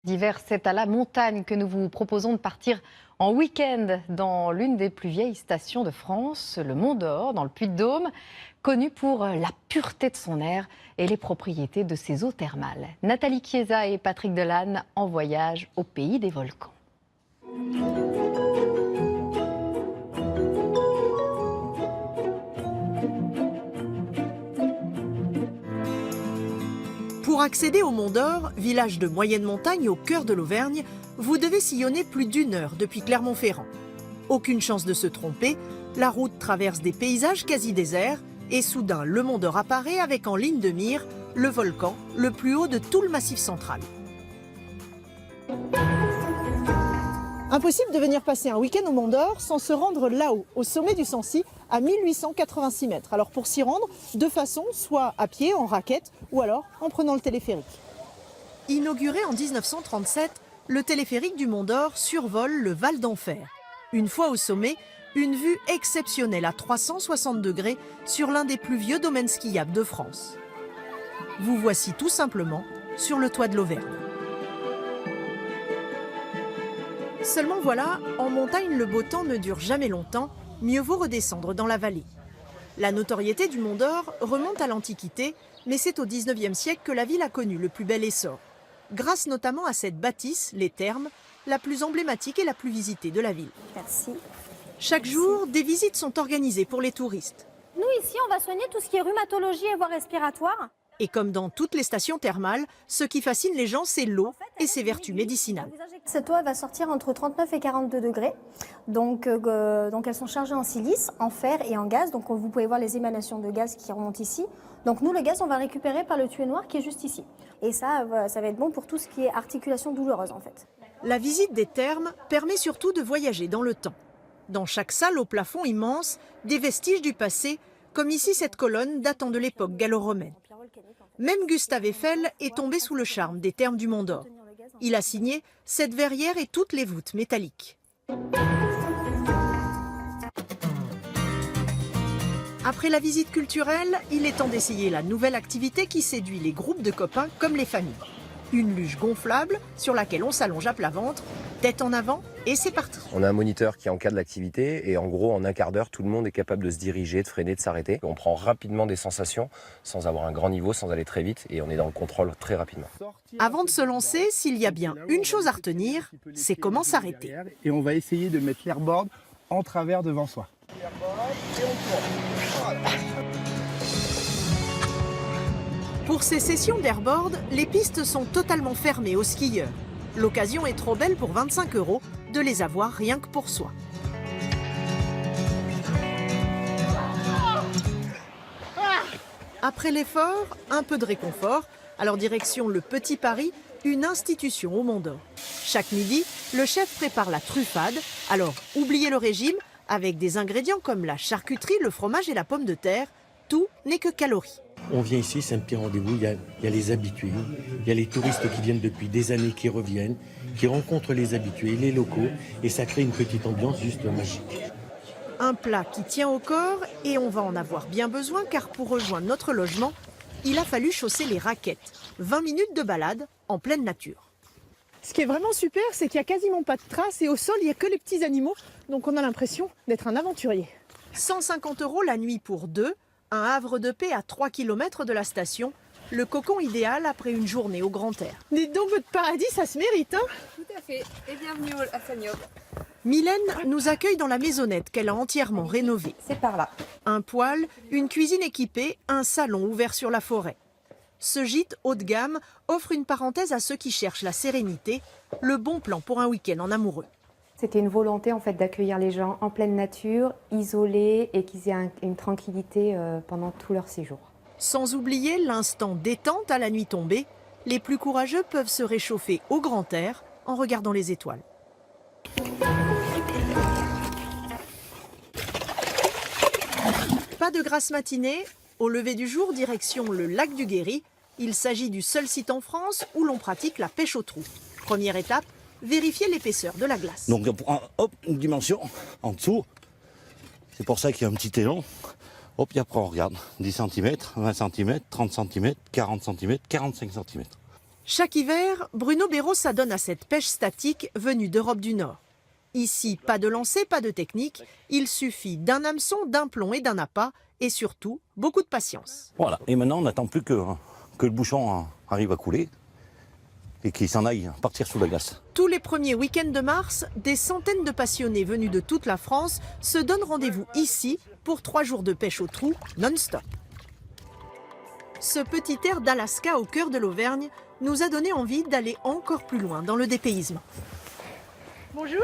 D'hiver, c'est à la montagne que nous vous proposons de partir en week-end dans l'une des plus vieilles stations de France, le Mont d'Or, dans le Puy-de-Dôme, connu pour la pureté de son air et les propriétés de ses eaux thermales. Nathalie Chiesa et Patrick Delanne en voyage au pays des volcans. Pour accéder au Mont d'Or, village de moyenne montagne au cœur de l'Auvergne, vous devez sillonner plus d'1 heure depuis Clermont-Ferrand. Aucune chance de se tromper, la route traverse des paysages quasi déserts et soudain le Mont d'Or apparaît avec en ligne de mire le volcan le plus haut de tout le Massif central. Impossible de venir passer un week-end au Mont d'Or sans se rendre là-haut, au sommet du Sancy, à 1886 mètres. Alors pour s'y rendre, deux façons, soit à pied, en raquette, ou alors en prenant le téléphérique. Inauguré en 1937, le téléphérique du Mont d'Or survole le Val d'Enfer. Une fois au sommet, une vue exceptionnelle à 360 degrés sur l'un des plus vieux domaines skiables de France. Vous voici tout simplement sur le toit de l'Auvergne. Seulement voilà, en montagne, le beau temps ne dure jamais longtemps, mieux vaut redescendre dans la vallée. La notoriété du Mont d'Or remonte à l'Antiquité, mais c'est au XIXe siècle que la ville a connu le plus bel essor. Grâce notamment à cette bâtisse, les Thermes, la plus emblématique et la plus visitée de la ville. Merci. Chaque jour, des visites sont organisées pour les touristes. Nous, ici, on va soigner tout ce qui est rhumatologie et voies respiratoires. Et comme dans toutes les stations thermales, ce qui fascine les gens, c'est l'eau et ses vertus médicinales. Cette eau elle va sortir entre 39 et 42 degrés. Donc elles sont chargées en silice, en fer et en gaz. Donc vous pouvez voir les émanations de gaz qui remontent ici. Donc nous, le gaz, on va récupérer par le tuyau noir qui est juste ici. Et ça va être bon pour tout ce qui est articulation douloureuse en fait. La visite des thermes permet surtout de voyager dans le temps. Dans chaque salle au plafond immense, des vestiges du passé, comme ici cette colonne datant de l'époque gallo-romaine. Même Gustave Eiffel est tombé sous le charme des thermes du Mont d'Or. Il a signé cette verrière et toutes les voûtes métalliques. Après la visite culturelle, il est temps d'essayer la nouvelle activité qui séduit les groupes de copains comme les familles. Une luge gonflable sur laquelle on s'allonge à plat ventre, tête en avant et c'est parti. On a un moniteur qui encadre l'activité et en gros en un quart d'heure tout le monde est capable de se diriger, de freiner, de s'arrêter. On prend rapidement des sensations sans avoir un grand niveau, sans aller très vite et on est dans le contrôle très rapidement. Avant de se lancer, s'il y a bien une chose à retenir, c'est comment s'arrêter. Et on va essayer de mettre l'airboard en travers devant soi. Pour ces sessions d'airboard, les pistes sont totalement fermées aux skieurs. L'occasion est trop belle pour 25 € de les avoir rien que pour soi. Après l'effort, un peu de réconfort. Alors direction le Petit Paris, une institution au Mont d'Or. Chaque midi, le chef prépare la truffade. Alors oubliez le régime, avec des ingrédients comme la charcuterie, le fromage et la pomme de terre. Tout n'est que calories. On vient ici, c'est un petit rendez-vous, il y a les habitués, il y a les touristes qui viennent depuis des années, qui reviennent, qui rencontrent les habitués, les locaux, et ça crée une petite ambiance juste magique. Un plat qui tient au corps, et on va en avoir bien besoin, car pour rejoindre notre logement, il a fallu chausser les raquettes. 20 minutes de balade en pleine nature. Ce qui est vraiment super, c'est qu'il n'y a quasiment pas de traces, et au sol, il n'y a que les petits animaux, donc on a l'impression d'être un aventurier. 150 € la nuit pour deux, un havre de paix à 3 km de la station, le cocon idéal après une journée au grand air. Dites donc, votre paradis, ça se mérite, hein? Tout à fait, et bienvenue à Sagnoble. Mylène nous accueille dans la maisonnette qu'elle a entièrement rénovée. C'est par là. Un poêle, une cuisine équipée, un salon ouvert sur la forêt. Ce gîte haut de gamme offre une parenthèse à ceux qui cherchent la sérénité, le bon plan pour un week-end en amoureux. C'était une volonté en fait d'accueillir les gens en pleine nature, isolés et qu'ils aient une tranquillité pendant tout leur séjour. Sans oublier l'instant détente à la nuit tombée, les plus courageux peuvent se réchauffer au grand air en regardant les étoiles. Pas de grasse matinée, au lever du jour, direction le lac du Guéry. Il s'agit du seul site en France où l'on pratique la pêche au trou. Première étape, vérifier l'épaisseur de la glace. Donc on prend hop, une dimension en dessous, c'est pour ça qu'il y a un petit élan. Hop, et après on regarde, 10 cm, 20 cm, 30 cm, 40 cm, 45 cm. Chaque hiver, Bruno Béraud s'adonne à cette pêche statique venue d'Europe du Nord. Ici, pas de lancer, pas de technique. Il suffit d'un hameçon, d'un plomb et d'un appât. Et surtout, beaucoup de patience. Voilà, et maintenant on n'attend plus que le bouchon arrive à couler et qu'il s'en aille partir sous la glace. Tous les premiers week-ends de mars, des centaines de passionnés venus de toute la France se donnent rendez-vous ici pour 3 jours de pêche au trou non-stop. Ce petit air d'Alaska au cœur de l'Auvergne nous a donné envie d'aller encore plus loin dans le dépaysement. Bonjour.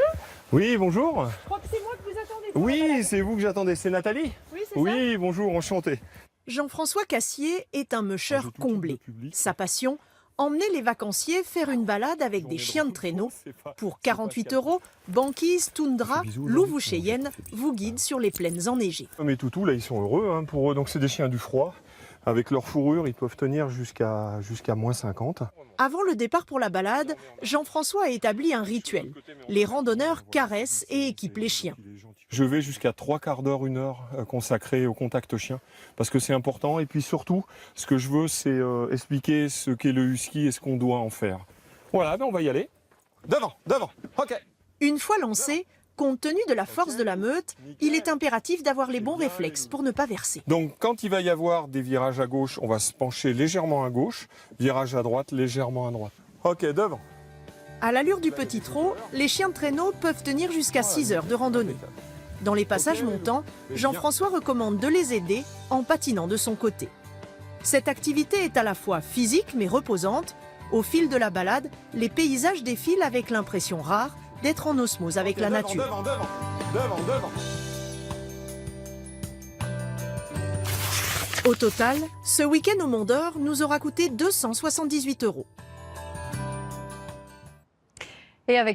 Oui, bonjour. Je crois que c'est moi que vous attendez. Oui, c'est vous que j'attendais. C'est Nathalie? Oui, c'est ça. Oui, bonjour, enchanté. Jean-François Cassier est un musher comblé. Sa passion, emmener les vacanciers faire une balade avec des chiens de traîneau. Pour 48 €, Banquise, Toundra, Louvou Cheyenne vous guident sur les plaines enneigées. Mes toutous, là, ils sont heureux hein, pour eux. Donc, c'est des chiens du froid. Avec leur fourrure, ils peuvent tenir jusqu'à moins 50. Avant le départ pour la balade, Jean-François a établi un rituel. Les randonneurs caressent et équipent les chiens. Je vais jusqu'à 3/4 d'heure, 1 heure consacrée au contact chien. Parce que c'est important. Et puis surtout, ce que je veux, c'est expliquer ce qu'est le husky et ce qu'on doit en faire. Voilà, ben on va y aller. Devant, ok. Une fois lancé, compte tenu de la force de la meute, il est impératif d'avoir les bons réflexes pour ne pas verser. Donc quand il va y avoir des virages à gauche, on va se pencher légèrement à gauche. Virage à droite, légèrement à droite. Ok, devant. À l'allure du petit trot, les chiens de traîneau peuvent tenir jusqu'à 6 heures de randonnée. Dans les passages montants, Jean-François recommande de les aider en patinant de son côté. Cette activité est à la fois physique mais reposante. Au fil de la balade, les paysages défilent avec l'impression rare d'être en osmose avec la nature. Devant. Au total, ce week-end au Mont d'Or nous aura coûté 278 €. Et avec